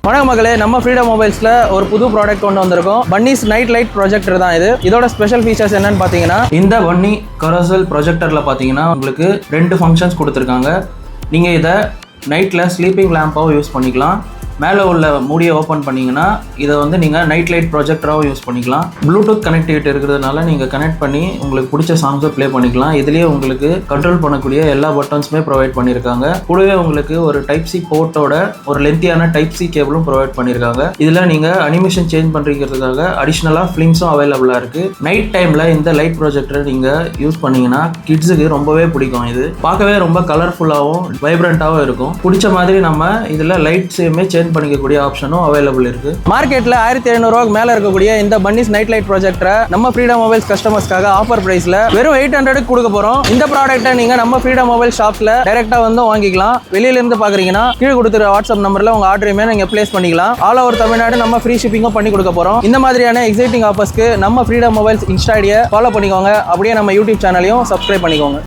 வணக்கம் மகளே, நம்ம ஃப்ரீடம் மொபைல்ஸ்ல ஒரு புது ப்ராடக்ட் கொண்டு வந்திருக்கோம். பன்னிஸ் நைட் லைட் ப்ரொஜெக்டர் தான் இது. இதோட ஸ்பெஷல் ஃபீச்சர்ஸ் என்னன்னு பாத்தீங்கன்னா, இந்த பன்னி கரோசல் ப்ரொஜெக்டர்ல பாத்தீங்கன்னா உங்களுக்கு 2 ஃபங்க்ஷன்ஸ் கொடுத்துருக்காங்க. நீங்க இதை நைட்ல ஸ்லீப்பிங் லேம்பாவும் யூஸ் பண்ணிக்கலாம். மேலே உள்ள மூடியை ஓப்பன் பண்ணிங்கன்னா இதை வந்து நீங்கள் நைட் லைட் ப்ரொஜெக்டராகவும் யூஸ் பண்ணிக்கலாம். ப்ளூடூத் கனெக்டிவிட்டி இருக்கிறதுனால நீங்கள் கனெக்ட் பண்ணி உங்களுக்கு பிடிச்ச சாங்ஸை ப்ளே பண்ணிக்கலாம். இதுலேயே உங்களுக்கு கண்ட்ரோல் பண்ணக்கூடிய எல்லா பட்டன்ஸுமே ப்ரொவைட் பண்ணியிருக்காங்க. கூடவே உங்களுக்கு ஒரு டைப் சி போர்ட்டோட ஒரு லென்த்தியான டைப் சி கேபிளும் ப்ரொவைட் பண்ணியிருக்காங்க. இதில் நீங்கள் அனிமேஷன் சேஞ்ச் பண்ணுறதுக்காக அடிஷ்னலாக ஃபிலிம்ஸும் அவைலபிளாக இருக்குது. நைட் டைமில் இந்த லைட் ப்ரொஜெக்டரை நீங்கள் யூஸ் பண்ணிங்கன்னா கிட்ஸுக்கு ரொம்பவே பிடிக்கும். இது பார்க்கவே ரொம்ப கலர்ஃபுல்லாகவும் வைப்ரண்ட்டாகவும் இருக்கும். பிடிச்ச மாதிரி நம்ம இதில் லைட்ஸையுமே சேஞ்ச் பண்ணிக்கக்கூடிய ஆப்ஷனும் அவைலபிள் இருக்கு. மார்க்கெட்ல 1700 ரூபாய்க்கு மேல இருக்கக்கூடிய இந்த பன்னிஸ் நைட் லைட் ப்ரொஜெக்டரை நம்ம ஃப்ரீடம் மொபைல்ஸ் கஸ்டமர்ஸ்க்காக ஆஃபர் பிரைஸ்ல வெறும் 800 கொடுக்க போறோம். இந்த ப்ராடக்ட்டை நீங்க நம்ம ஃப்ரீடம் மொபைல் ஷாப்ஸ்ல டைரக்டா வந்து வாங்கிக்கலாம். வெளியில இருந்து பாக்குறீங்கன்னா கீழே கொடுத்துற வாட்ஸ்அப் நம்பர்ல உங்க ஆர்டரையுமே நீங்க பிளேஸ் பண்ணிக்கலாம். ஆல் ஓவர் தமிழ்நாடு நம்ம ஃப்ரீ ஷிப்பிங்கும் பண்ணி கொடுக்க போறோம். இந்த மாதிரியான எக்ஸைட்டிங் ஆஃபர்ஸ்க்கு நம்ம ஃப்ரீடம் மொபைல்ஸ் இன்ஸ்டா ஐடியை ஃபாலோ பண்ணிக்கோங்க. அப்படியே நம்ம யூடியூப் சேனலையும் சப்ஸ்கிரைப் பண்ணிக்கோங்க.